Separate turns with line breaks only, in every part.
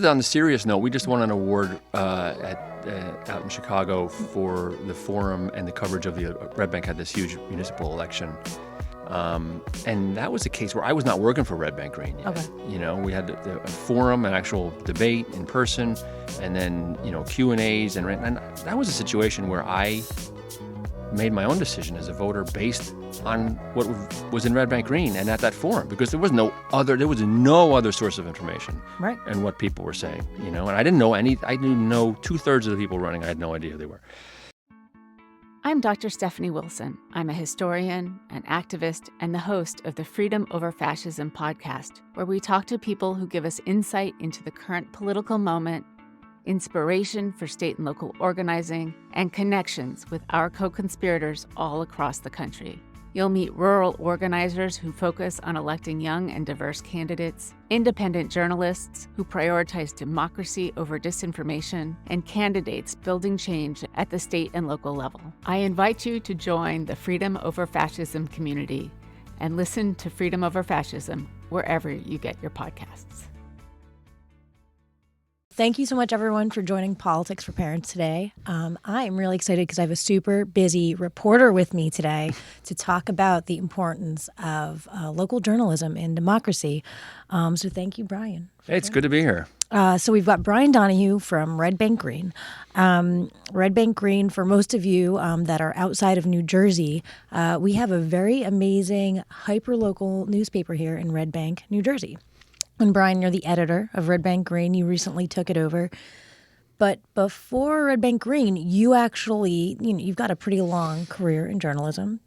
On the serious note, we just won an award out in Chicago for the forum and the coverage of the Red Bank had this huge municipal election. And that was a case where I was not working for Red Bank Green yet.
Okay.
You know, we had a forum, an actual debate in person, and then, Q&As. And that was a situation where I made my own decision as a voter based on what was in Red Bank Green and at that forum, because there was no other source of information,
right,
and what people were saying, and I didn't know I didn't know 2/3 of the people running. I had no idea who they were.
I'm Dr. Stephanie Wilson. I'm a historian, an activist, and the host of the Freedom Over Fascism podcast, where we talk to people who give us insight into the current political moment, inspiration for state and local organizing, and connections with our co-conspirators all across the country. You'll meet rural organizers who focus on electing young and diverse candidates, independent journalists who prioritize democracy over disinformation, and candidates building change at the state and local level. I invite you to join the Freedom Over Fascism community and listen to Freedom Over Fascism wherever you get your podcasts.
Thank you so much, everyone, for joining Politics for Parents today. I'm really excited because I have a super busy reporter with me today to talk about the importance of local journalism in democracy. So thank you, Brian.
Hey, it's good to be here.
So we've got Brian Donohue from Red Bank Green. Red Bank Green, for most of you that are outside of New Jersey, we have a very amazing hyperlocal newspaper here in Red Bank, New Jersey. And Brian, you're the editor of Red Bank Green. You recently took it over. But before Red Bank Green, you actually, you've got a pretty long career in journalism.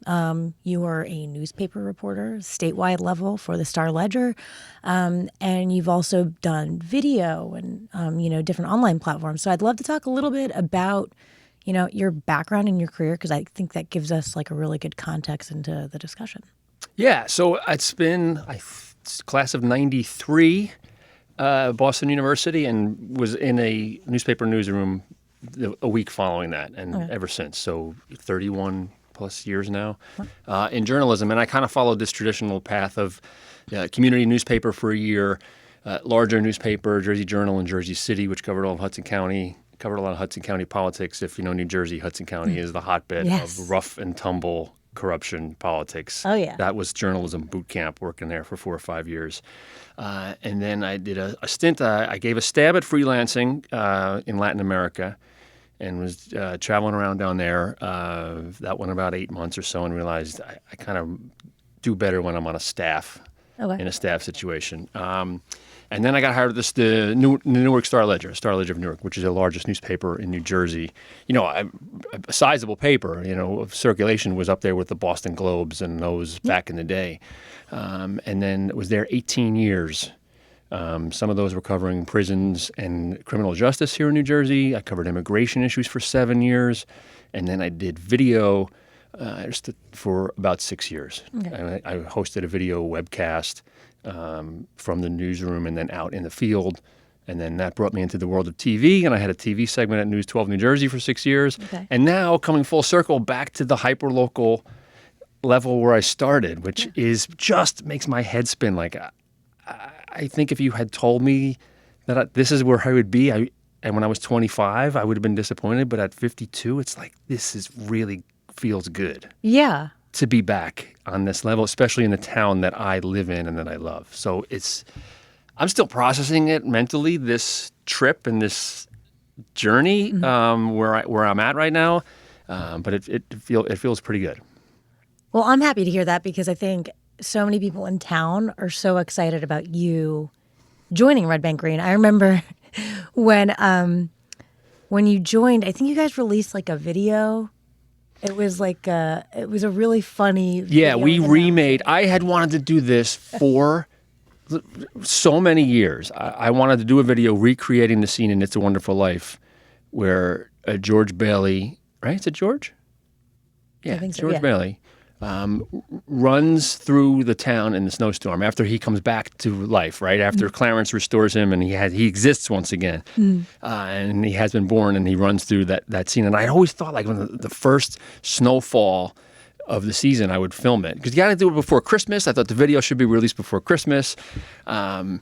You were a newspaper reporter, statewide level for the Star-Ledger. And you've also done video and, different online platforms. So I'd love to talk a little bit about, your background and your career, because I think that gives us like a really good context into the discussion.
Yeah, so it's been class of 93, Boston University, and was in a newspaper newsroom a week following that, and ever since. So 31 plus years now in journalism. And I kind of followed this traditional path of community newspaper for a year, larger newspaper, Jersey Journal and Jersey City, which covered all of Hudson County, covered a lot of Hudson County politics. If you know New Jersey, Hudson County is the hotbed of rough and tumble corruption politics.
Oh, yeah.
That was journalism boot camp, working there for 4 or 5 years. And then I did a stint. I gave a stab at freelancing in Latin America and was traveling around down there. That went about 8 months or so, and realized I kind of do better when I'm on a staff, in a staff situation. And then I got hired at the Newark Star-Ledger of Newark, which is the largest newspaper in New Jersey. A sizable paper, of circulation, was up there with the Boston Globes and those back in the day. And then was there 18 years. Some of those were covering prisons and criminal justice here in New Jersey. I covered immigration issues for 7 years. And then I did video for about 6 years. Okay. I hosted a video webcast from the newsroom and then out in the field. And then that brought me into the world of TV, and I had a TV segment at News 12 New Jersey for 6 years. Okay. And now coming full circle back to the hyperlocal level where I started, which is just makes my head spin. Like, I think if you had told me that this is where I would be, and when I was 25, I would have been disappointed. But at 52, it's like, this is really feels good.
Yeah.
To be back on this level, especially in the town that I live in and that I love. So I'm still processing it mentally, this trip and this journey where I'm at right now. But it feels pretty good.
Well, I'm happy to hear that, because I think so many people in town are so excited about you joining Red Bank Green. I remember when you joined, I think you guys released like a video. It was it was a really funny video.
Yeah, we remade. I had wanted to do this for so many years. I wanted to do a video recreating the scene in It's a Wonderful Life where George Bailey, right? Is it George? Yeah,
I think so,
George Bailey runs through the town in the snowstorm after he comes back to life, right? After Clarence restores him and he exists once again. And he has been born, and he runs through that scene. And I always thought, like, when the first snowfall of the season, I would film it. Because you got to do it before Christmas. I thought the video should be released before Christmas. And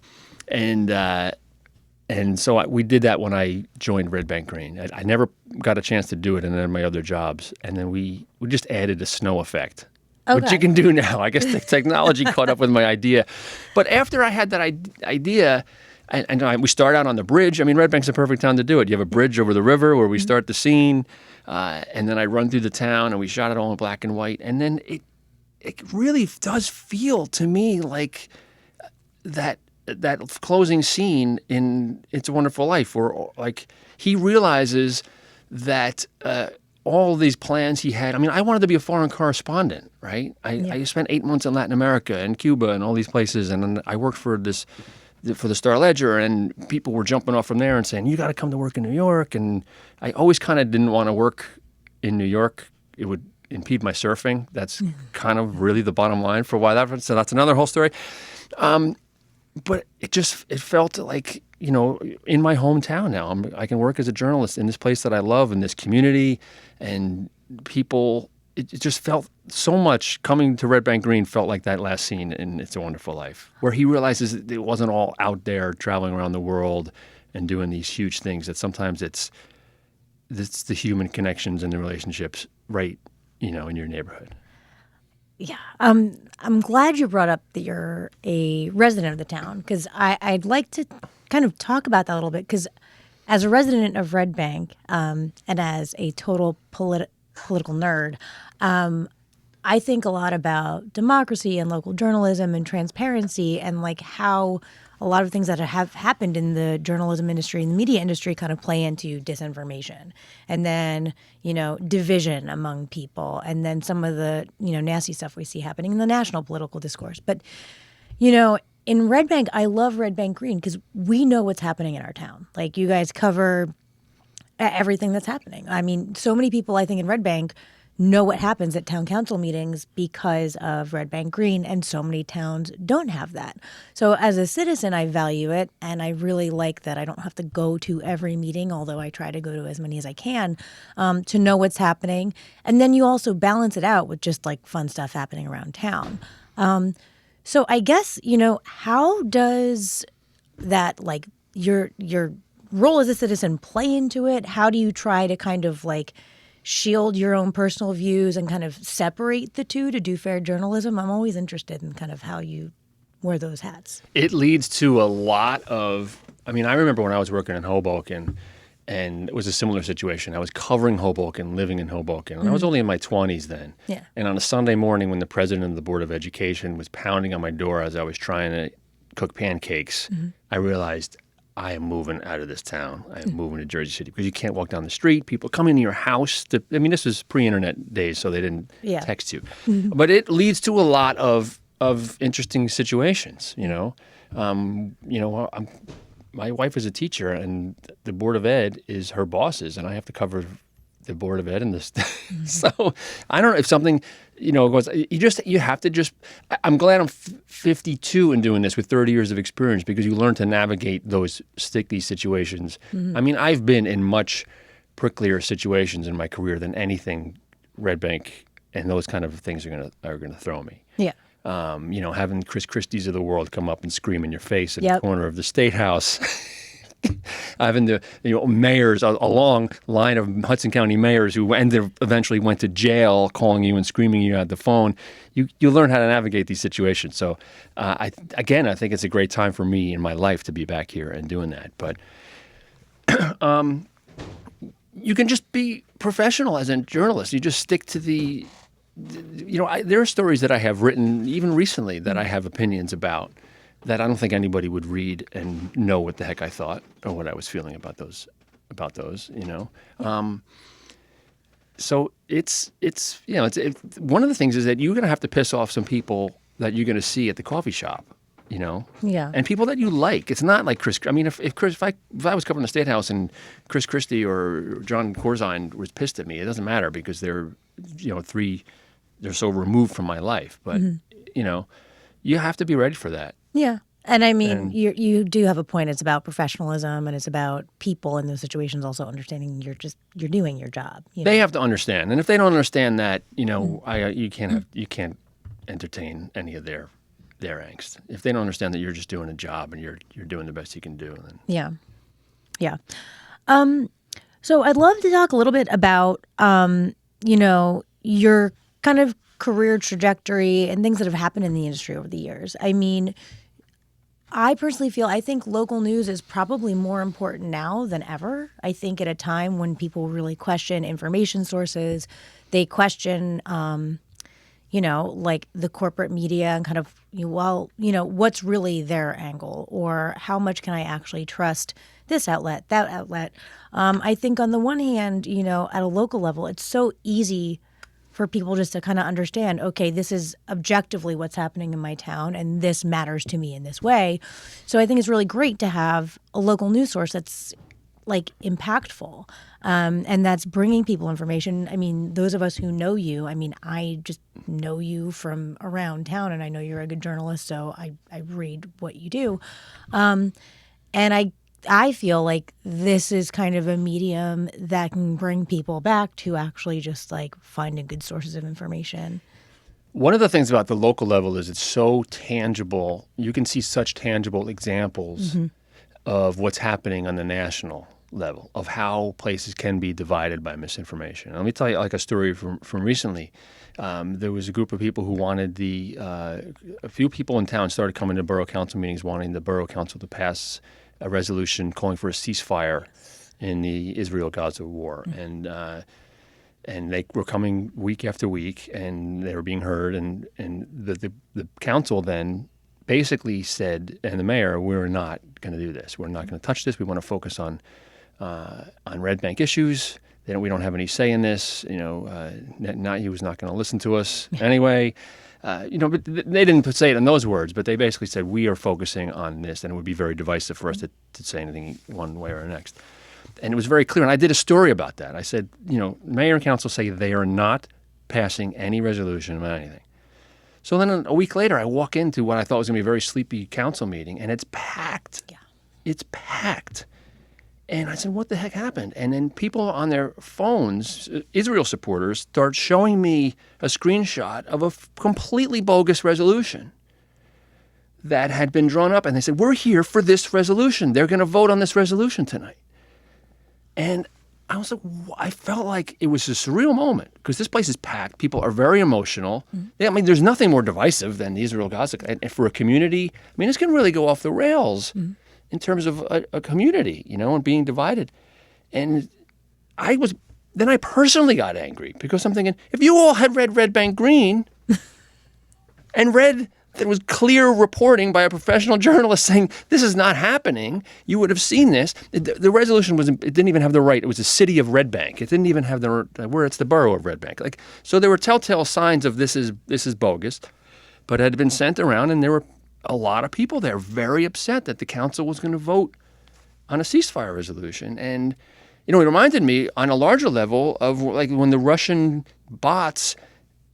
And so we did that when I joined Red Bank Green. I never got a chance to do it in any of my other jobs. And then we just added a snow effect, which you can do now. I guess the technology caught up with my idea. But after I had that idea, and we start out on the bridge. I mean, Red Bank's a perfect town to do it. You have a bridge over the river where we start the scene, and then I run through the town, and we shot it all in black and white. And then it really does feel to me like that closing scene in It's a Wonderful Life, where like he realizes that all these plans he had. I mean, I wanted to be a foreign correspondent, right? I spent 8 months in Latin America and Cuba and all these places, and then I worked for the Star Ledger, and people were jumping off from there and saying, "You got to come to work in New York." And I always kind of didn't want to work in New York. It would impede my surfing. That's kind of really the bottom line for why that. So that's another whole story. But it felt like, in my hometown now, I can work as a journalist in this place that I love, in this community, and people. It just felt so much. Coming to Red Bank Green felt like that last scene in It's a Wonderful Life, where he realizes that it wasn't all out there traveling around the world and doing these huge things. That sometimes it's the human connections and the relationships right, in your neighborhood.
Yeah. I'm glad you brought up that you're a resident of the town, because I'd like to kind of talk about that a little bit, because as a resident of Red Bank and as a total political nerd, I think a lot about democracy and local journalism and transparency, and like how a lot of things that have happened in the journalism industry and the media industry kind of play into disinformation, and then, division among people, and then some of the, nasty stuff we see happening in the national political discourse. But, in Red Bank, I love Red Bank Green because we know what's happening in our town. Like, you guys cover everything that's happening. I mean, so many people, I think, in Red Bank know what happens at town council meetings because of Red Bank Green, and so many towns don't have that. So as a citizen, I value it, and I really like that I don't have to go to every meeting, although I try to go to as many as I can, to know what's happening. And then you also balance it out with just like fun stuff happening around town. So I guess, how does that, like, your role as a citizen play into it? How do you try to kind of like shield your own personal views and kind of separate the two to do fair journalism? I'm always interested in kind of how you wear those hats.
It leads to a lot of, I remember when I was working in Hoboken, and it was a similar situation. I was covering Hoboken, living in Hoboken, and I was only in my 20s then.
Yeah.
And on a Sunday morning when the president of the Board of Education was pounding on my door as I was trying to cook pancakes, I realized I am moving out of this town. I am moving to Jersey City, because you can't walk down the street. People come into your house. This was pre-internet days, so they didn't text you. But it leads to a lot of interesting situations. My wife is a teacher, and the Board of Ed is her bosses, and I have to cover the Board of Ed and this. So I don't know if something, goes. You have to just. I'm glad I'm 52 and doing this with 30 years of experience, because you learn to navigate those sticky situations. I've been in much pricklier situations in my career than anything Red Bank and those kind of things are gonna throw me.
Yeah.
Having Chris Christie's of the world come up and scream in your face at the corner of the State House. Having the mayors, a long line of Hudson County mayors who eventually went to jail, calling you and screaming you at the phone. You learn how to navigate these situations. So I think it's a great time for me in my life to be back here and doing that. But you can just be professional as a journalist. You just stick to there are stories that I have written even recently that I have opinions about, that I don't think anybody would read and know what the heck I thought or what I was feeling about those. So it's one of the things is that you're going to have to piss off some people that you're going to see at the coffee shop,
Yeah.
and people that you like. It's not like Chris. If I was covering the State House and Chris Christie or John Corzine was pissed at me, it doesn't matter, because they're they're so removed from my life. But you have to be ready for that.
Yeah. And you do have a point. It's about professionalism, and it's about people in those situations also understanding you're doing your job.
They have to understand, and if they don't understand that, you can't entertain any of their angst. If they don't understand that you're just doing a job and you're doing the best you can do, then
Yeah. Yeah. So I'd love to talk a little bit about, your kind of career trajectory and things that have happened in the industry over the years. I mean, I personally feel I think local news is probably more important now than ever. I think at a time when people really question information sources, they question, like the corporate media and kind of, what's really their angle or how much can I actually trust this outlet, that outlet. I think on the one hand, at a local level, it's so easy for people just to kind of understand, okay, this is objectively what's happening in my town and this matters to me in this way. So I think it's really great to have a local news source that's like impactful and that's bringing people information. I mean, those of us who know you, I mean, I just know you from around town and I know you're a good journalist, so I read what you do. And I feel like this is kind of a medium that can bring people back to actually just like finding good sources of information.
One of the things about the local level is it's so tangible. You can see such tangible examples of what's happening on the national level, of how places can be divided by misinformation. Let me tell you like a story from recently. There was a group of people who wanted a few people in town started coming to borough council meetings wanting the borough council to pass a resolution calling for a ceasefire in the Israel-Gaza war. And they were coming week after week, and they were being heard. And the council then basically said, and the mayor, we're not going to do this. We're not going to touch this. We want to focus on red bank issues. We don't have any say in this. He was not going to listen to us anyway. But they didn't say it in those words, but they basically said, we are focusing on this, and it would be very divisive for us to say anything one way or the next. And it was very clear, and I did a story about that. I said, mayor and council say they are not passing any resolution about anything. So then a week later, I walk into what I thought was going to be a very sleepy council meeting, and it's packed.
Yeah. It's
packed. And I said, what the heck happened? And then people on their phones, Israel supporters, start showing me a screenshot of a completely bogus resolution that had been drawn up. And they said, we're here for this resolution. They're going to vote on this resolution tonight. And I was like, I felt like it was a surreal moment because this place is packed. People are very emotional. I mean, there's nothing more divisive than the Israel-Gaza. And for a community, I mean, it's going to really go off the rails. In terms of a community, and being divided. And I personally got angry because I'm thinking, if you all had read Red Bank Green and read that was clear reporting by a professional journalist saying this is not happening, you would have seen this. The resolution it didn't even have the right. It was the city of Red Bank. It didn't even have where it's the borough of Red Bank. So there were telltale signs of this is bogus, but it had been sent around, and there were a lot of people there very upset that the council was going to vote on a ceasefire resolution. And, it reminded me on a larger level of like when the Russian bots,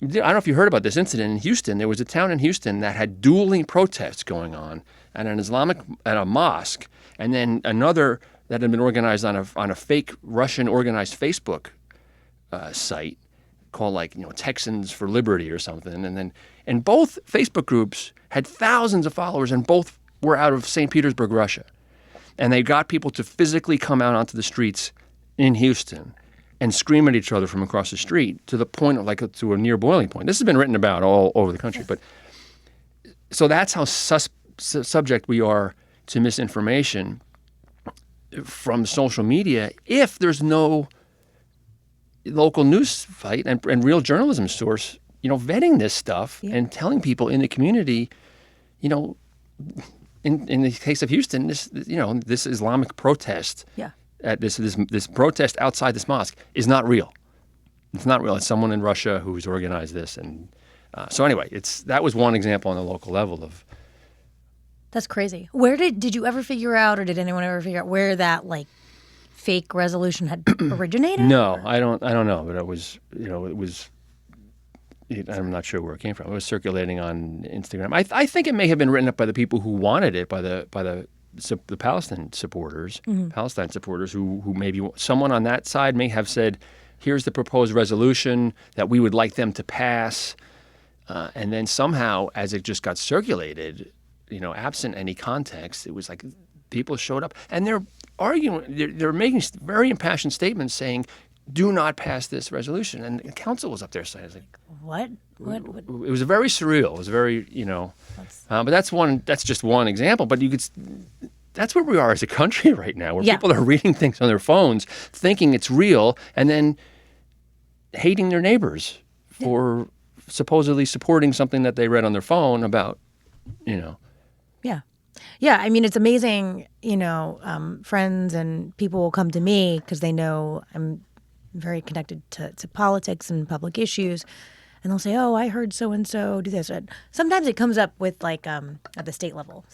I don't know if you heard about this incident in Houston. There was a town in Houston that had dueling protests going on at at a mosque, and then another that had been organized on a fake Russian organized Facebook site called Texans for Liberty or something. And both Facebook groups had thousands of followers, and both were out of St. Petersburg, Russia. And they got people to physically come out onto the streets in Houston and scream at each other from across the street to the point of to a near boiling point. This has been written about all over the country. But so that's how subject we are to misinformation from social media if there's no local news fight and real journalism source, vetting this stuff and telling people in the community, in the case of Houston, this Islamic protest, at this protest outside this mosque is not real. It's not real. It's someone in Russia who's organized this, and so anyway, that was one example on the local level of.
That's crazy. Where did you ever figure out, or did anyone ever figure out where that fake resolution had originated?
No, I don't know, but it was, I'm not sure where it came from. It was circulating on Instagram. I think it may have been written up by the people who wanted it, by the Palestine supporters, who maybe someone on that side may have said, here's the proposed resolution that we would like them to pass. And then somehow, as it just got circulated, absent any context, it was like people showed up. And arguing. They're making very impassioned statements saying, "Do not pass this resolution." And the council was up there saying,
What?
It was very surreal. It was very, but that's just one example. But that's where we are as a country right now, where people are reading things on their phones, thinking it's real, and then hating their neighbors for supposedly supporting something that they read on their phone about,
Yeah. Yeah. I mean, it's amazing, friends and people will come to me because they know I'm very connected to politics and public issues. And they'll say, oh, I heard so-and-so do this. And sometimes it comes up with like at the state level,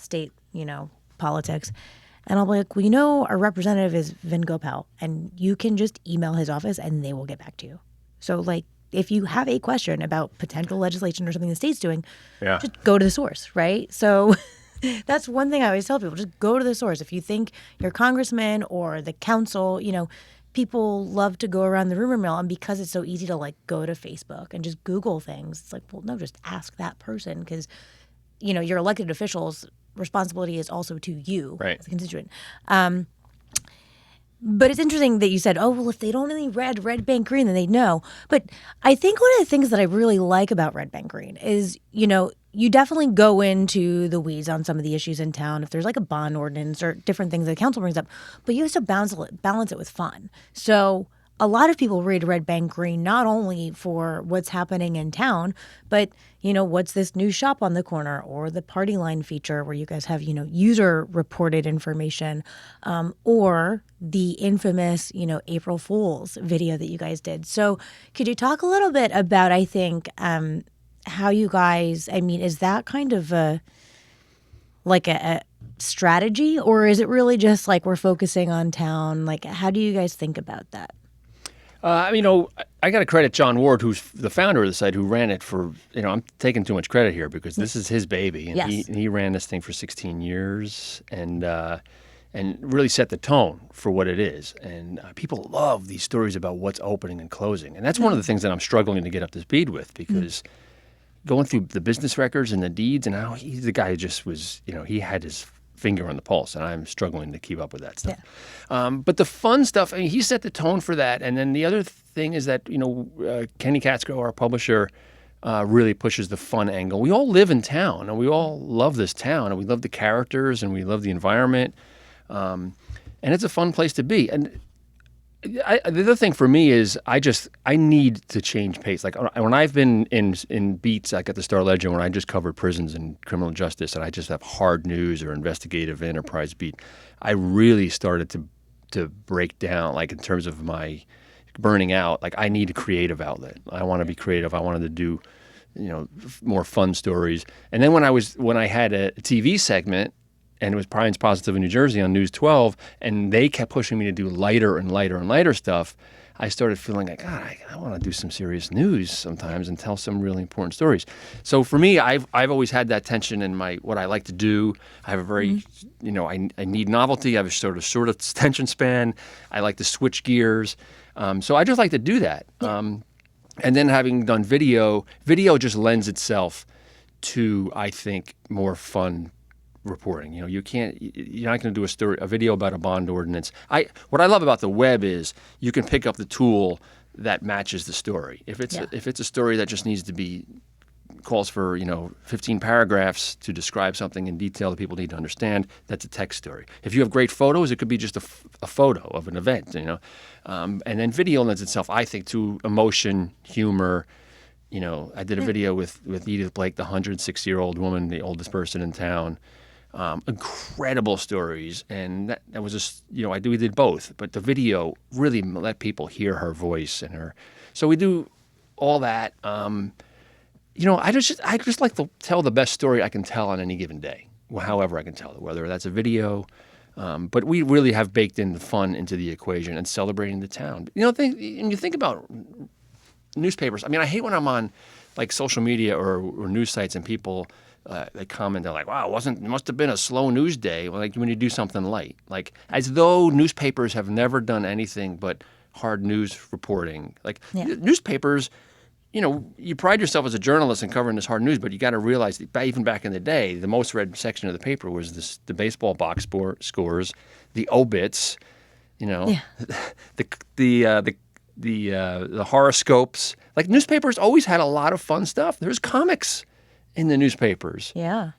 politics. And I'll be like, well, our representative is Vin Gopal, and you can just email his office and they will get back to you. So like, if you have a question about potential legislation or something the state's doing, just go to the source, right? So that's one thing I always tell people, just go to the source. If you think your congressman or the council, people love to go around the rumor mill, and because it's so easy to like go to Facebook and just Google things, it's like, well, no, just ask that person because, your elected officials' responsibility is also to you as a constituent. But it's interesting that you said, oh, well, if they don't only read Red Bank Green, then they'd know. But I think one of the things that I really like about Red Bank Green is, you definitely go into the weeds on some of the issues in town, if there's like a bond ordinance or different things that the council brings up, but you have to balance it with fun. So a lot of people read Red Bank Green not only for what's happening in town, but, what's this new shop on the corner, or the party line feature where you guys have, user reported information, or the infamous, April Fool's video that you guys did. So could you talk a little bit about, I think, how you guys, is that kind of a strategy, or is it really just like we're focusing on town? Like, how do you guys think about that?
I got to credit John Ward, who's the founder of the site, who ran it for, I'm taking too much credit here because this is his baby. And he ran this thing for 16 years and really set the tone for what it is. And people love these stories about what's opening and closing. And that's one of the things that I'm struggling to get up to speed with because going through the business records and the deeds and how he's the guy who just was, he had his finger on the pulse, and I'm struggling to keep up with that stuff. But the fun stuff, he set the tone for that. And then the other thing is that, Kenny Katzko, our publisher, really pushes the fun angle. We all live in town, and we all love this town, and we love the characters, and we love the environment. And it's a fun place to be. And the other thing for me is I need to change pace. Like when I've been in beats, like at the Star-Ledger, when I just covered prisons and criminal justice, and I just have hard news or investigative enterprise beat, I really started to break down, like in terms of my burning out. Like I need a creative outlet. I want to be creative. I wanted to do, more fun stories. And then when I had a TV segment, and it was Brian's Positive in New Jersey on News 12, and they kept pushing me to do lighter and lighter and lighter stuff, I started feeling like, God, I want to do some serious news sometimes and tell some really important stories. So for me, I've always had that tension in what I like to do. I have a very, I need novelty. I have a sort of attention span. I like to switch gears. So I just like to do that. And then having done video just lends itself to, I think, more fun reporting. You're not going to do a video about a bond ordinance. What I love about the web is you can pick up the tool that matches the story. If it's a story that just needs to be calls for 15 paragraphs to describe something in detail that people need to understand, that's a text story. If you have great photos, it could be just a photo of an event. And then video lends itself, I think, to emotion, humor. I did a video with Edith Blake, the 106-year-old woman, the oldest person in town. Incredible stories, and that was just we did both, but the video really let people hear her voice and her. So we do all that. I just like to tell the best story I can tell on any given day, however I can tell it, whether that's a video. But we really have baked in the fun into the equation and celebrating the town. When you think about newspapers, I hate when I'm on like social media or news sites and people. They comment, they're like, wow, it must have been a slow news day. Like when you do something light, like as though newspapers have never done anything but hard news reporting. Like newspapers, you pride yourself as a journalist in covering this hard news, but you got to realize that even back in the day, the most read section of the paper was the baseball box scores, the obits,
Yeah.
the horoscopes. Like newspapers always had a lot of fun stuff. There's comics in the newspapers.
Yeah.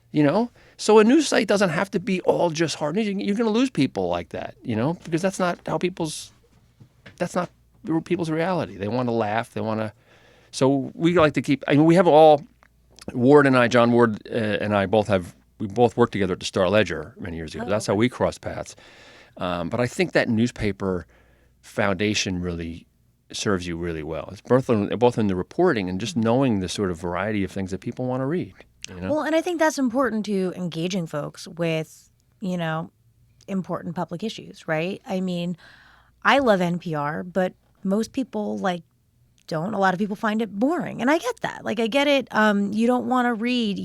So a news site doesn't have to be all just hard news. You're going to lose people like that, because that's not people's reality. They want to laugh. They want to. So we like to keep. We have all. John Ward and I we both worked together at the Star-Ledger many years ago. That's how we crossed paths. But I think that newspaper foundation really serves you really well. It's both in the reporting and just knowing the sort of variety of things that people want to read.
Well, and I think that's important to engaging folks with, important public issues, right? I mean, I love NPR, but most people don't. A lot of people find it boring, and I get that. I get it. You don't want to read,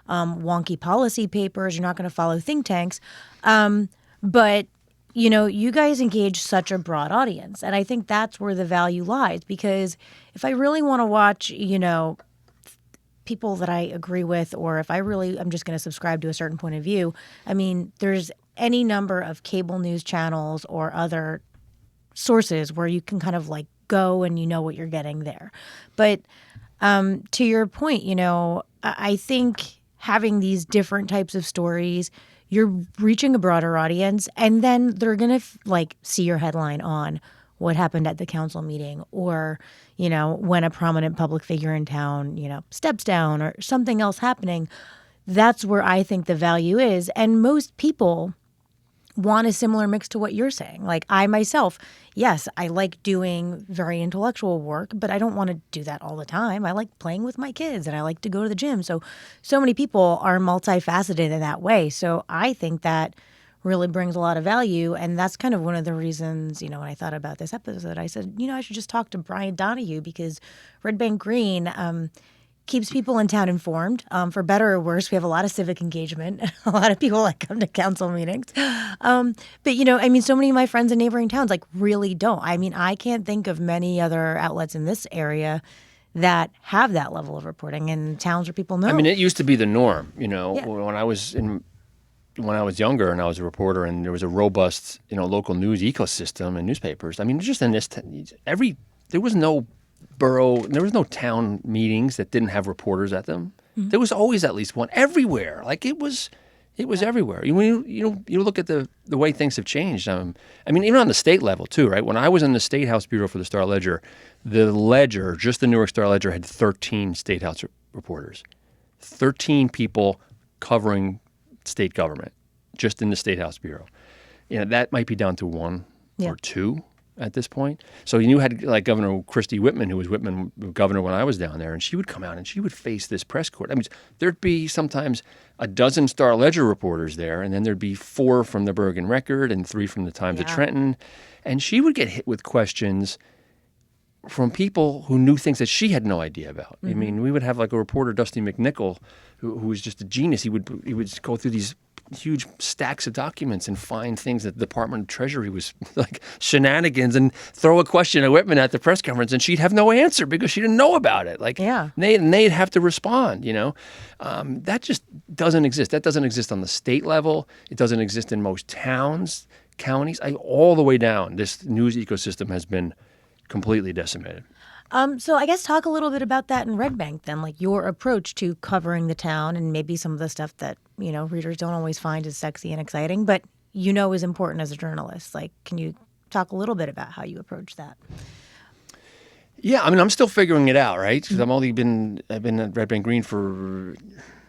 wonky policy papers. You're not going to follow think tanks, but you guys engage such a broad audience, and I think that's where the value lies. Because if I really want to watch, people that I agree with, or if I'm just going to subscribe to a certain point of view, I mean, there's any number of cable news channels or other sources where you can kind of go and what you're getting there. But to your point, I think having these different types of stories, you're reaching a broader audience, and then they're going to see your headline on what happened at the council meeting, or, when a prominent public figure in town, steps down, or something else happening. That's where I think the value is. And most people want a similar mix to what you're saying. I myself, yes, I like doing very intellectual work, but I don't want to do that all the time. I like playing with my kids, and I like to go to the gym. So many people are multifaceted in that way. So I think that really brings a lot of value. And that's kind of one of the reasons, when I thought about this episode, I said, I should just talk to Brian Donohue, because Red Bank Green keeps people in town informed. For better or worse, we have a lot of civic engagement. A lot of people come to council meetings. But, so many of my friends in neighboring towns really don't. I mean, I can't think of many other outlets in this area that have that level of reporting in towns where people know.
I mean, it used to be the norm,
Yeah.
When I was younger and I was a reporter, and there was a robust, local news ecosystem and newspapers. I mean, just in this, there was no there was no town meetings that didn't have reporters at them. Mm-hmm. There was always at least one everywhere. It was everywhere. When you look at the way things have changed. I mean, even on the state level too, right? When I was in the State House Bureau for the Star-Ledger, just the Newark Star-Ledger had 13 State House reporters, 13 people covering state government, just in the State House Bureau. That might be down to one or two at this point. So you had Governor Christie Whitman, who was Whitman governor when I was down there, and she would come out and she would face this press court. I mean, there'd be sometimes a dozen Star-Ledger reporters there, and then there'd be 4 from the Bergen Record and 3 from the Times of Trenton, and she would get hit with questions from people who knew things that she had no idea about. Mm-hmm. I mean, we would have a reporter, Dusty McNichol, who was just a genius. He would go through these huge stacks of documents and find things that the Department of Treasury was shenanigans, and throw a question at Whitman at the press conference, and she'd have no answer because she didn't know about it. They'd have to respond. That just doesn't exist. That doesn't exist on the state level. It doesn't exist in most towns, counties, all the way down. This news ecosystem has been completely decimated.
So I guess talk a little bit about that in Red Bank then, your approach to covering the town, and maybe some of the stuff that, readers don't always find as sexy and exciting, but is important as a journalist. Can you talk a little bit about how you approach that?
Yeah, I mean, I'm still figuring it out, right? Because I've been at Red Bank Green for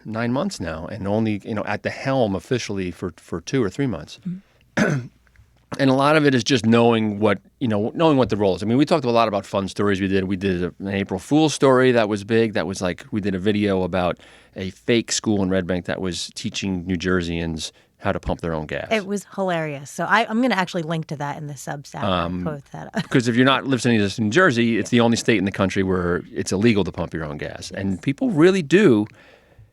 9 months now, and only, at the helm officially for 2 or 3 months. Mm-hmm. And a lot of it is just knowing what the role is. I mean, we talked a lot about fun stories we did. We did an April Fool's story that was big. That was we did a video about a fake school in Red Bank that was teaching New Jerseyans how to pump their own gas.
It was hilarious. So I'm going to actually link to that in the Substack. Post that up.
Because if you're not listening to this in New Jersey, it's the only state in the country where it's illegal to pump your own gas. And people really do.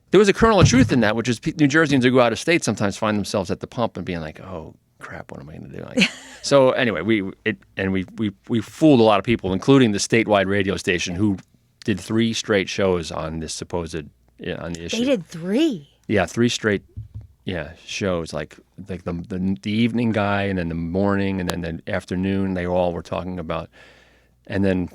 There was a kernel of truth in that, which is New Jerseyans who go out of state sometimes find themselves at the pump and being like, oh, crap, what am I going to do? So anyway, we fooled a lot of people, including the statewide radio station, who did 3 straight shows on this supposed on the issue.
They did 3.
Yeah, 3 straight shows like the evening guy, and then the morning, and then the afternoon. They all were talking about, and then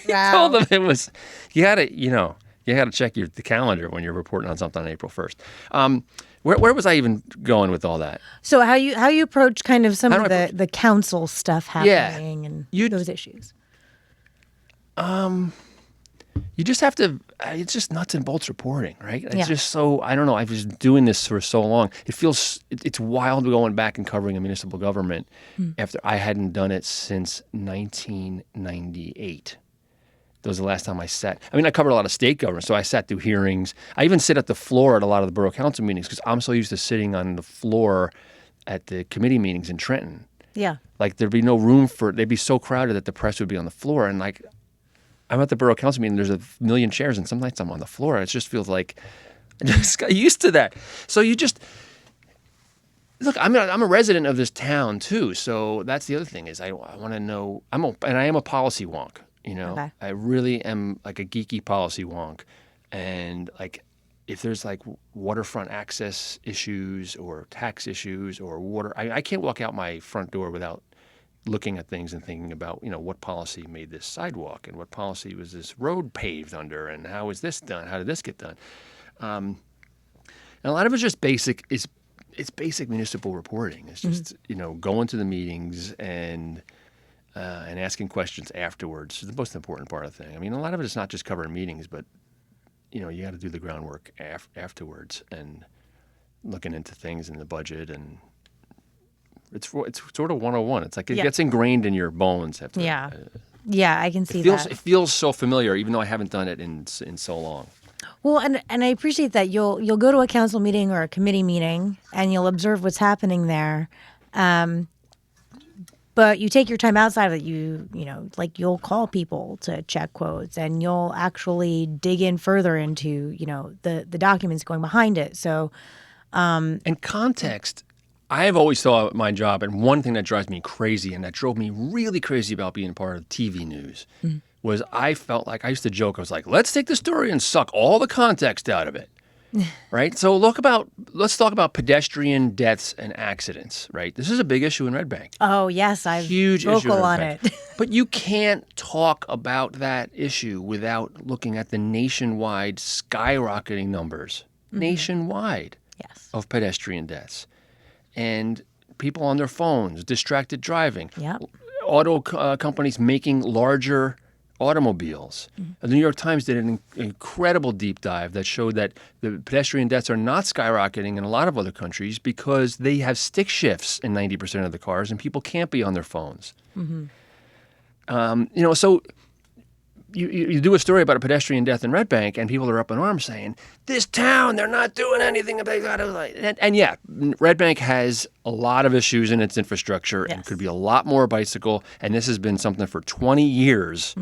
Wow.
told them it was you had to check the calendar when you're reporting on something on April 1st. Where was I even going with all that?
So how you approach kind of some
How
of
do I
the council stuff happening and those issues?
You just have to. It's just nuts and bolts reporting, right? It's
Yeah.
just so I don't know. I've been doing this for so long. It feels it's wild going back and covering a municipal government after I hadn't done it since 1998. That was the last time I sat. I mean, I covered a lot of state government, so I sat through hearings. I even sit at the floor at a lot of the borough council meetings because I'm so used to sitting on the floor at the committee meetings in Trenton.
Yeah.
Like there'd be no room they'd be so crowded that the press would be on the floor. And like, I'm at the borough council meeting, there's a million chairs, and some nights I'm on the floor. It just feels like I just got used to that. So you just, look, I'm a resident of this town too. So that's the other thing is I want to know, and I am a policy wonk,
Okay.
I really am like a geeky policy wonk. And like, if there's like waterfront access issues or tax issues or water, I can't walk out my front door without looking at things and thinking about, what policy made this sidewalk and what policy was this road paved under and how is this done? How did this get done? And a lot of it's just basic. It's basic municipal reporting. It's just, going to the meetings and asking questions afterwards is the most important part of the thing. I mean, a lot of it is not just covering meetings, but you got to do the groundwork afterwards and looking into things in the budget, and it's sort of 101. It's like it gets ingrained in your bones after.
Yeah. Yeah, I can see
that.
that.
It feels so familiar, even though I haven't done it in so long.
Well, and I appreciate that you'll go to a council meeting or a committee meeting and you'll observe what's happening there. But you take your time outside of it. Like you'll call people to check quotes, and you'll actually dig in further into, the documents going behind it. So,
and context, I have always thought my job, and one thing that drives me crazy, and that drove me really crazy about being part of TV news, was I felt like I used to joke. I was like, let's take the story and suck all the context out of it. Right? So let's talk about pedestrian deaths and accidents, right? This is a big issue in Red Bank.
oh yes, I've
Huge issue
vocal
in Red
on
Bank.
it.
But you can't talk about that issue without looking at the nationwide skyrocketing numbers, nationwide,
Yes.
of pedestrian deaths. And people on their phones, distracted driving,
Yep.
auto companies making larger automobiles. The New York Times did an incredible deep dive that showed that the pedestrian deaths are not skyrocketing in a lot of other countries because they have stick shifts in 90% of the cars, and people can't be on their phones. So you do a story about a pedestrian death in Red Bank, and people are up in arms saying, this town, they're not doing anything about it. And yeah, Red Bank has a lot of issues in its infrastructure and could be a lot more bicycle, and this has been something for 20 years.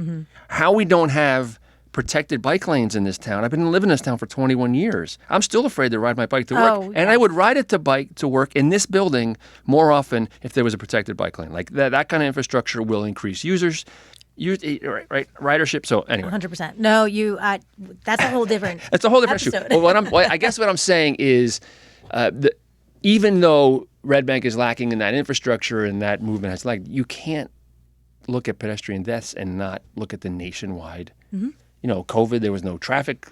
How we don't have protected bike lanes in this town. I've been living in this town for 21 years. I'm still afraid to ride my bike to work.
Oh,
And I would ride it to work in this building more often if there was a protected bike lane. Like that kind of infrastructure will increase right, ridership. So anyway.
100%. No, that's a whole different
It's a whole different issue.
episode.
Well, I guess what I'm saying is even though Red Bank is lacking in that infrastructure and that movement has you can't look at pedestrian deaths and not look at the nationwide. COVID, there was no traffic.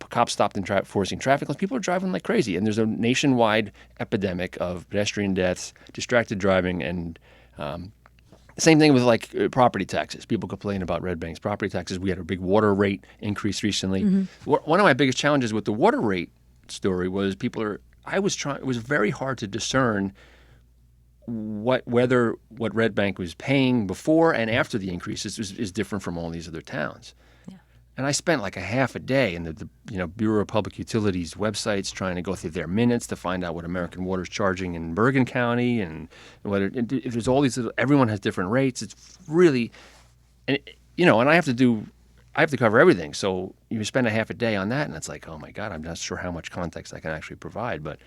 Cops stopped enforcing traffic laws. People are driving like crazy. And there's a nationwide epidemic of pedestrian deaths, distracted driving, and same thing with property taxes. People complain about Red Bank's property taxes. We had a big water rate increase recently. One of my biggest challenges with the water rate story was it was very hard to discern whether what Red Bank was paying before and after the increases is different from all these other towns. And I spent like a half a day in the Bureau of Public Utilities websites trying to go through their minutes to find out what American Water's charging in Bergen County and if there's all these everyone has different rates. It's really and I have to cover everything. So you spend a half a day on that, and it's like, oh my God, I'm not sure how much context I can actually provide, but.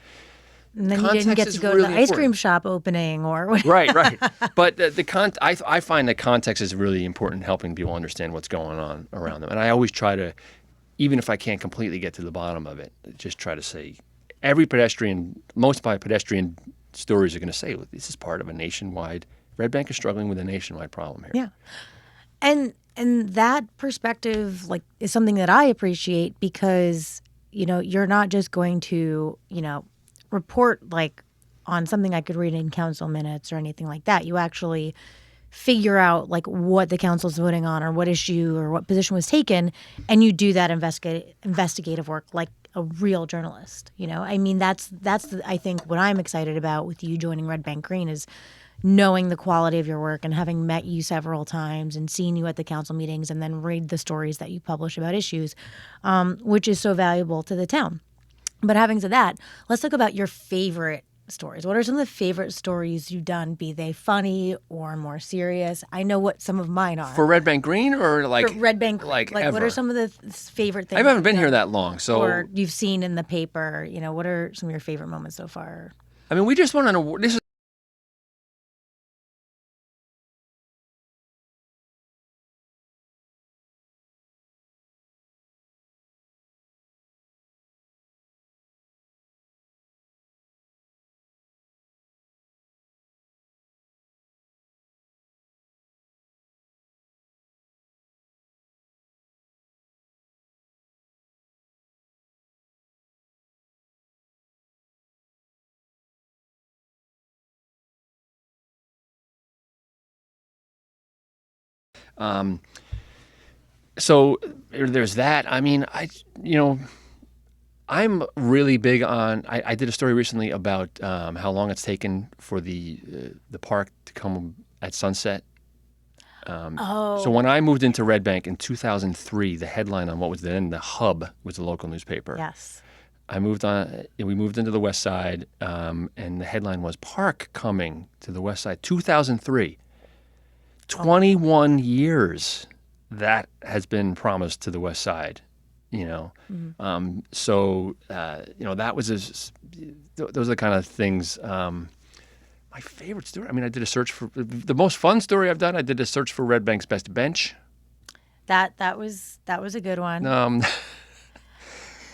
And then you didn't get to go to the ice cream shop opening or whatever.
Right. But I find that context is really important in helping people understand what's going on around them. And I always try to, even if I can't completely get to the bottom of it, just try to say most of my pedestrian stories are going to say, well, this is part of a nationwide. Red Bank is struggling with a nationwide problem here.
Yeah. And that perspective is something that I appreciate because, you're not just going to, report on something I could read in council minutes or anything like that. You actually figure out what the council's voting on or what issue or what position was taken, and you do that investigative work like a real journalist. I mean, that's I think what I'm excited about with you joining Red Bank Green is knowing the quality of your work and having met you several times and seen you at the council meetings and then read the stories that you publish about issues, which is so valuable to the town. But having said that, let's talk about your favorite stories. What are some of the favorite stories you've done, be they funny or more serious? I know what some of mine are.
For Red Bank Green or
For Red Bank Green.
ever?
What are some of the favorite things?
I haven't been here that long, so.
Or you've seen in the paper, what are some of your favorite moments so far?
I mean, we just won an award. This is so there's that. I mean, I'm really big on. I did a story recently about how long it's taken for the park to come at sunset. So when I moved into Red Bank in 2003, the headline on what was then the Hub was the local newspaper.
Yes.
We moved into the West Side, and the headline was "Park Coming to the West Side." 2003. 21 years that has been promised to the West Side,
Mm-hmm.
That was those are the kind of things. My favorite story. I mean, I did a search for the most fun story I've done. I did a search for Red Bank's best bench.
That was a good one.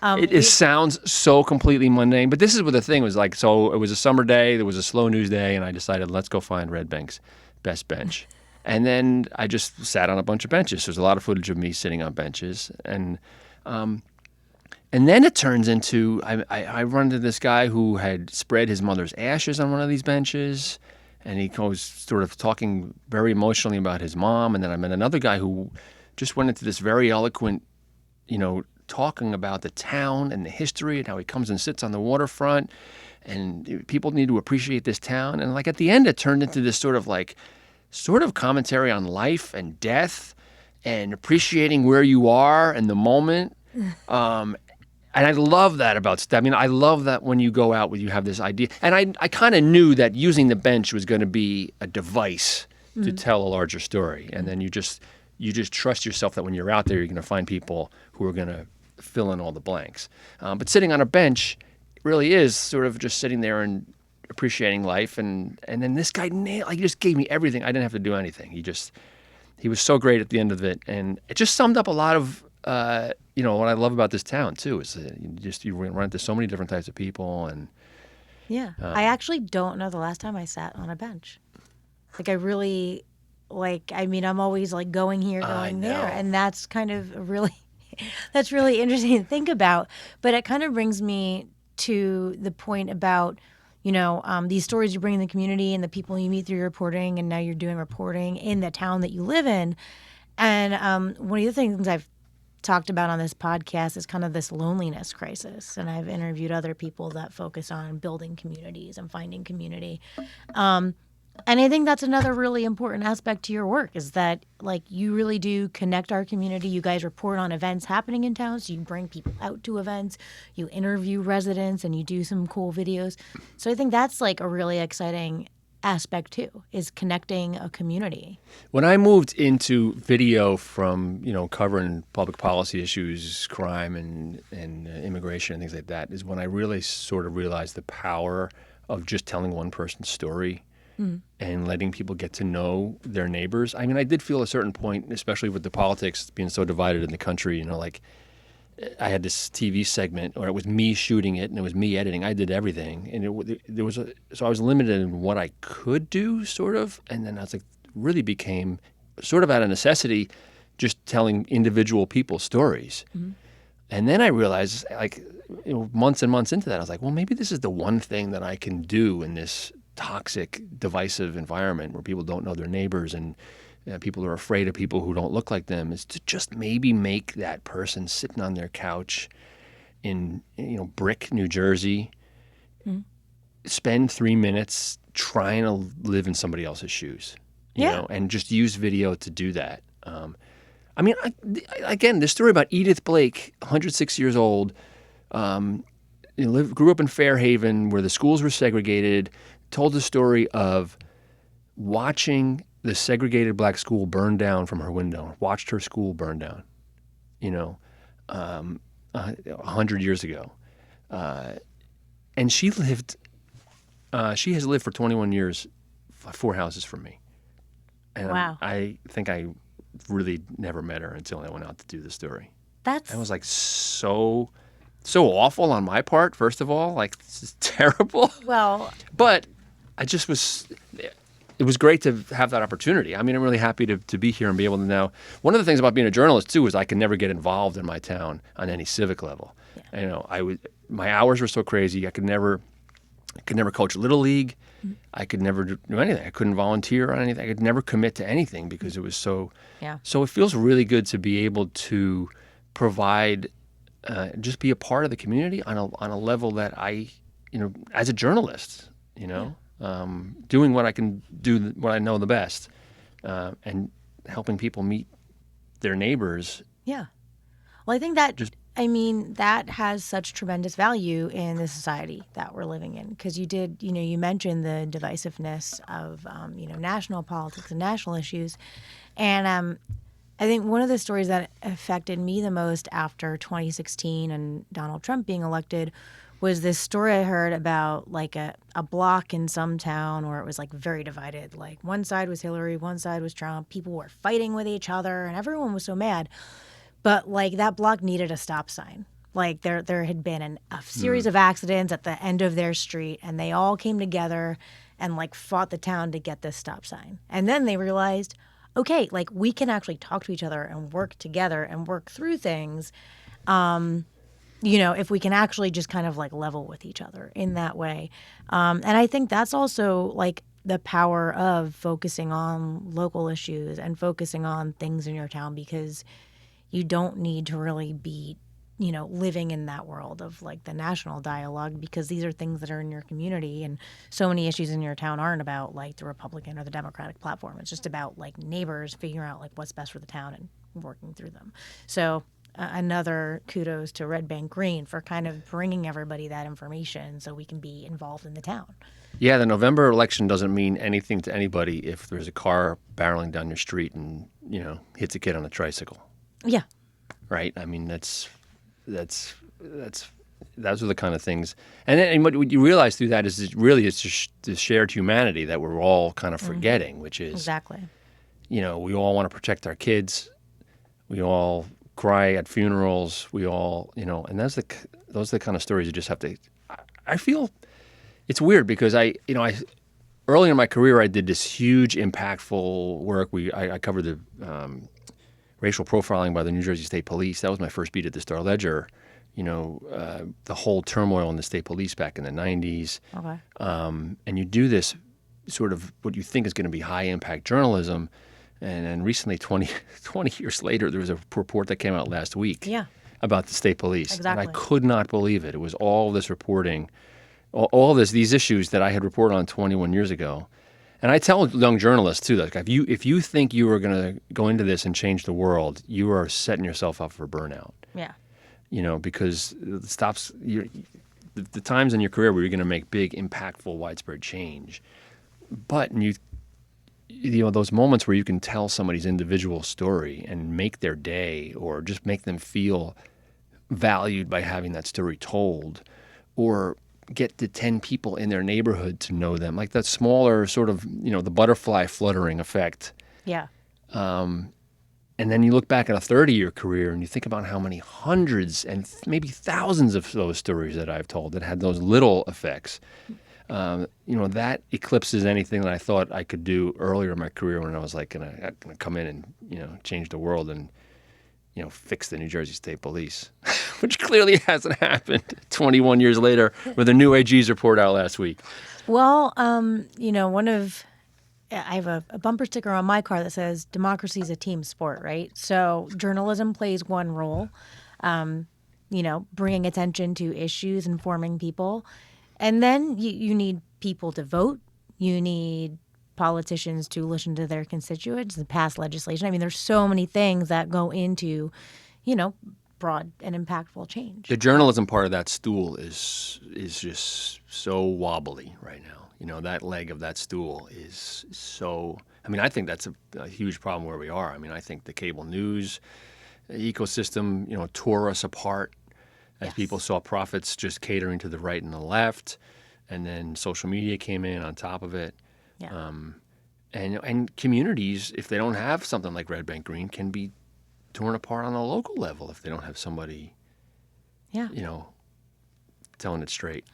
It sounds so completely mundane, but this is what the thing was like. So it was a summer day. There was a slow news day, and I decided let's go find Red Bank's best bench. And then I just sat on a bunch of benches. There's a lot of footage of me sitting on benches, and then it turns into I run into this guy who had spread his mother's ashes on one of these benches, and he goes sort of talking very emotionally about his mom. And then I met another guy who just went into this very eloquent, talking about the town and the history and how he comes and sits on the waterfront, and people need to appreciate this town. And at the end, it turned into this sort of commentary on life and death and appreciating where you are and the moment. And I love that about stuff. I mean, I love that when you go out, when you have this idea. And I kind of knew that using the bench was going to be a device to tell a larger story. And then you just trust yourself that when you're out there, you're going to find people who are going to fill in all the blanks. But sitting on a bench really is sort of just sitting there and appreciating life, and then this guy he just gave me everything. I didn't have to do anything. He was so great at the end of it, and it just summed up a lot of what I love about this town too. Is that you run into so many different types of people, and
yeah, I actually don't know the last time I sat on a bench. I really I mean, I'm always going here, going there, and that's kind of really interesting to think about. But it kind of brings me to the point about these stories you bring in the community and the people you meet through your reporting, and now you're doing reporting in the town that you live in. And one of the things I've talked about on this podcast is kind of this loneliness crisis. And I've interviewed other people that focus on building communities and finding community. And I think that's another really important aspect to your work is that you really do connect our community. You guys report on events happening in town, so you bring people out to events, you interview residents, and you do some cool videos. So I think that's a really exciting aspect too, is connecting a community.
When I moved into video from covering public policy issues, crime and immigration and things like that, is when I really sort of realized the power of just telling one person's story. And letting people get to know their neighbors. I mean, I did feel at a certain point, especially with the politics being so divided in the country, I had this TV segment, or it was me shooting it, and it was me editing. I did everything, and so I was limited in what I could do, sort of. And then I was like, really became sort of out of necessity, just telling individual people's stories.
Mm-hmm.
And then I realized, like, months and months into that, I was like, well, maybe this is the one thing that I can do in this toxic, divisive environment where people don't know their neighbors and people are afraid of people who don't look like them, is to just maybe make that person sitting on their couch in Brick, New Jersey, spend 3 minutes trying to live in somebody else's shoes, you know, and just use video to do that. I mean, again, this story about Edith Blake, 106 years old, grew up in Fairhaven where the schools were segregated, told the story of watching the segregated black school burn down from her window, watched her school burn down, 100 years ago. And she has lived for 21 years, 4 houses from me. And
Wow.
I think I really never met her until I went out to do the story. I was like so awful on my part, first of all, like, this is terrible.
Well,
But it was great to have that opportunity. I mean, I'm really happy to be here and be able to know. One of the things about being a journalist too is I could never get involved in my town on any civic level. Yeah. My hours were so crazy. I could never coach Little League. Mm-hmm. I could never do anything. I couldn't volunteer on anything. I could never commit to anything because it was so.
Yeah.
So it feels really good to be able to provide, just be a part of the community on a level that I, as a journalist, doing what I can do, what I know the best, and helping people meet their neighbors.
Yeah. Well, I think that has such tremendous value in the society that we're living in, because you mentioned the divisiveness of, national politics and national issues. And I think one of the stories that affected me the most after 2016 and Donald Trump being elected was this story I heard about, like, a block in some town where it was, like, very divided. Like, one side was Hillary, one side was Trump. People were fighting with each other, and everyone was so mad. But, like, that block needed a stop sign. Like, there had been a series of accidents at the end of their street, and they all came together and, like, fought the town to get this stop sign. And then they realized, okay, like, we can actually talk to each other and work together and work through things, if we can actually just kind of, like, level with each other in that way. And I think that's also, like, the power of focusing on local issues and focusing on things in your town, because you don't need to really be, living in that world of, like, the national dialogue, because these are things that are in your community, and so many issues in your town aren't about, like, the Republican or the Democratic platform. It's just about, like, neighbors figuring out, like, what's best for the town and working through them. So another kudos to Red Bank Green for kind of bringing everybody that information so we can be involved in the town.
Yeah, the November election doesn't mean anything to anybody if there's a car barreling down your street and, hits a kid on a tricycle.
Yeah.
Right? I mean, those are the kind of things. And what you realize through that is it's just the shared humanity that we're all kind of forgetting, which is,
exactly,
we all want to protect our kids. We all cry at funerals. We all, and those are the kind of stories you just have to. I feel it's weird because I early in my career I did this huge impactful work. I covered the racial profiling by the New Jersey State Police. That was my first beat at the Star-Ledger. The whole turmoil in the state police back in the 90s.
Okay.
And you do this sort of what you think is going to be high impact journalism. And then recently, 20 years later, there was a report that came out last week about the state police.
Exactly.
And I could not believe it. It was all this reporting, all these issues that I had reported on 21 years ago. And I tell young journalists too, like, if you think you are going to go into this and change the world, you are setting yourself up for burnout.
Yeah.
Because it stops the times in your career where you're going to make big, impactful, widespread change. But those moments where you can tell somebody's individual story and make their day, or just make them feel valued by having that story told, or get the 10 people in their neighborhood to know them, like that smaller sort of, the butterfly fluttering effect.
Yeah.
And then you look back at a 30-year career and you think about how many hundreds and maybe thousands of those stories that I've told that had those little effects. That eclipses anything that I thought I could do earlier in my career when I was like gonna come in and change the world and fix the New Jersey State Police, which clearly hasn't happened 21 years later with a new AG's report out last week.
Well, I have a bumper sticker on my car that says democracy is a team sport, right? So journalism plays one role, bringing attention to issues, informing people. And then you need people to vote. You need politicians to listen to their constituents and pass legislation. I mean, there's so many things that go into, broad and impactful change.
The journalism part of that stool is just so wobbly right now. That leg of that stool is so. I mean, I think that's a huge problem where we are. I mean, I think the cable news ecosystem, tore us apart as people saw profits just catering to the right and the left, and then social media came in on top of it.
Yeah.
And communities, if they don't have something like Red Bank Green, can be torn apart on a local level if they don't have somebody, telling it straight.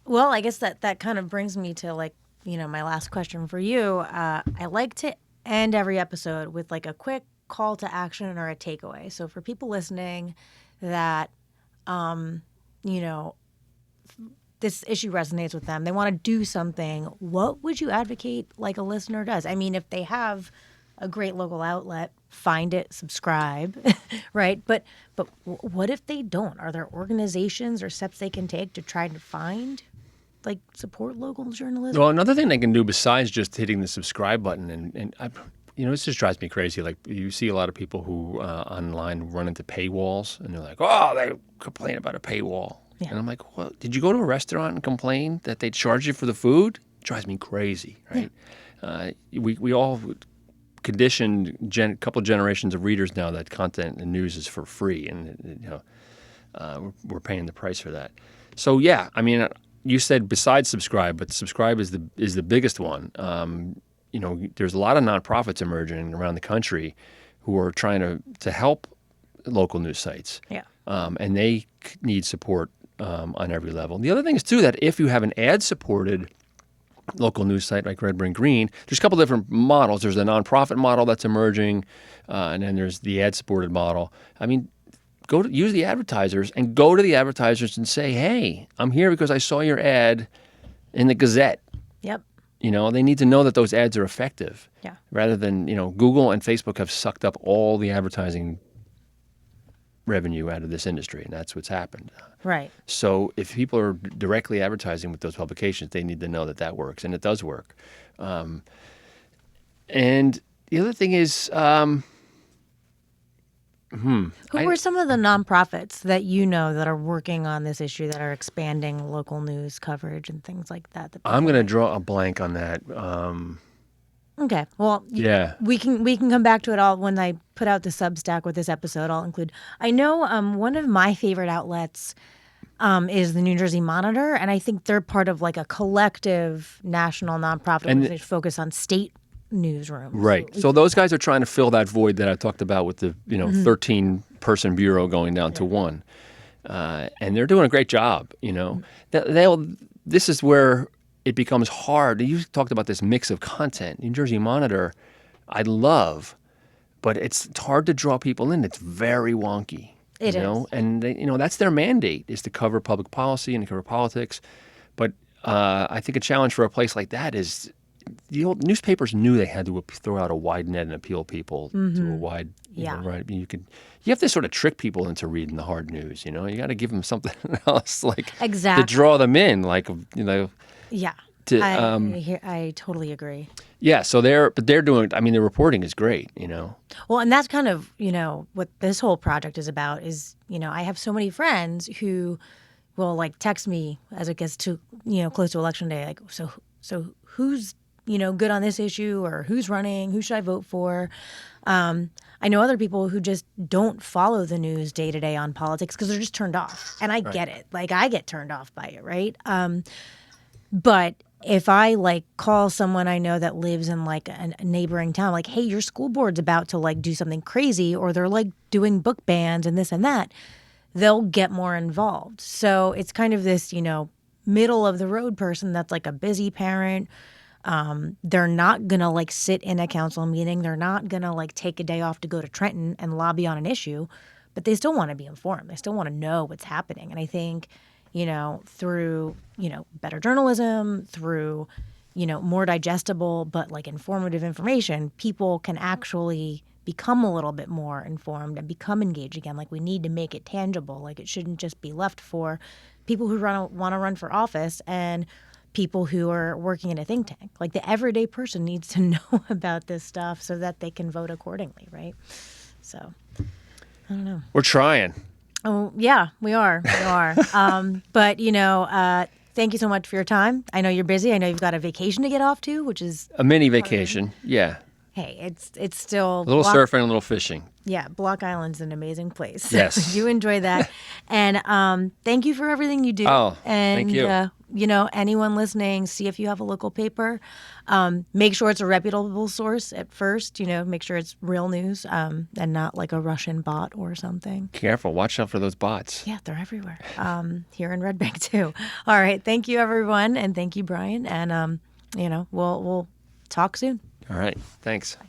Well, I guess that kind of brings me to my last question for you. I like to end every episode with a quick call to action or a takeaway. So for people listening that, this issue resonates with them, they want to do something, what would you advocate like a listener does? I mean, if they have a great local outlet, find it, subscribe, right? But what if they don't? Are there organizations or steps they can take to try to find, support local journalism?
Well, another thing they can do besides just hitting the subscribe button, and this just drives me crazy. Like, you see a lot of people who online run into paywalls, and they're like, oh, they complain about a paywall. Yeah. And I'm like, well, did you go to a restaurant and complain that they charge you for the food? It drives me crazy, right? Yeah. We all conditioned a couple generations of readers now that content and news is for free, and we're paying the price for that. So yeah, I mean, you said besides subscribe, but subscribe is the biggest one. There's a lot of nonprofits emerging around the country who are trying to help local news sites.
Yeah.
And they need support on every level. The other thing is too that if you have an ad-supported local news site like Red Bank Green, there's a couple different models. There's the nonprofit model that's emerging, and then there's the ad-supported model. I mean, use the advertisers and go to the advertisers and say, hey, I'm here because I saw your ad in the Gazette.
Yep.
They need to know that those ads are effective.
Yeah.
Rather than, Google and Facebook have sucked up all the advertising revenue out of this industry, and that's what's happened.
Right.
So if people are directly advertising with those publications, they need to know that works, and it does work. And the other thing is,
who are some of the nonprofits that that are working on this issue, that are expanding local news coverage and things like that?
I'm going to draw a blank on that.
Okay. Well, we can come back to it all when I put out the Substack with this episode. I'll include. I know one of my favorite outlets is the New Jersey Monitor, and I think they're part of a collective national nonprofit organization focused on state newsrooms.
Right. So those guys are trying to fill that void that I talked about with the 13-person bureau going down to one, and they're doing a great job. This is where it becomes hard. You talked about this mix of content. New Jersey Monitor, I love, but it's hard to draw people in. It's very wonky.
It is.
And that's their mandate, is to cover public policy and to cover politics. But I think a challenge for a place like that is the old newspapers knew they had to throw out a wide net and appeal people to a wide, right? You have to sort of trick people into reading the hard news. You got to give them something else, to draw them in,
Yeah, I totally agree.
Yeah, so they're doing. I mean, the reporting is great.
Well, and that's kind of what this whole project is about. Is I have so many friends who will text me as it gets to close to election day, so who's good on this issue, or who's running, who should I vote for? I know other people who just don't follow the news day to day on politics because they're just turned off, and I get it. I get turned off by it, right? But if I like call someone I know that lives in like a neighboring town, like, hey, your school board's about to like do something crazy, or they're like doing book bans and this and that, they'll get more involved. So it's kind of this, middle of the road person that's like a busy parent. They're not going to like sit in a council meeting. They're not going to like take a day off to go to Trenton and lobby on an issue, but they still want to be informed. They still want to know what's happening. And I think, through, better journalism, through, more digestible but like informative information, people can actually become a little bit more informed and become engaged again. Like, we need to make it tangible. Like, it shouldn't just be left for people who want to run for office and people who are working in a think tank. Like, the everyday person needs to know about this stuff so that they can vote accordingly, right? So, I don't know.
We're trying.
Oh, yeah, we are. We are. But, thank you so much for your time. I know you're busy. I know you've got a vacation to get off to, which is
A mini vacation. Yeah.
hey, it's still
A little surfing, a little fishing.
Yeah, Block Island's an amazing place.
Yes.
You enjoy that. And thank you for everything you do.
Oh,
and,
thank you.
Anyone listening, see if you have a local paper. Make sure it's a reputable source at first. Make sure it's real news and not like a Russian bot or something.
Careful. Watch out for those bots.
Yeah, they're everywhere. Here in Red Bank, too. All right. Thank you, everyone. And thank you, Brian. And, we'll talk soon.
All right. Thanks.
Bye.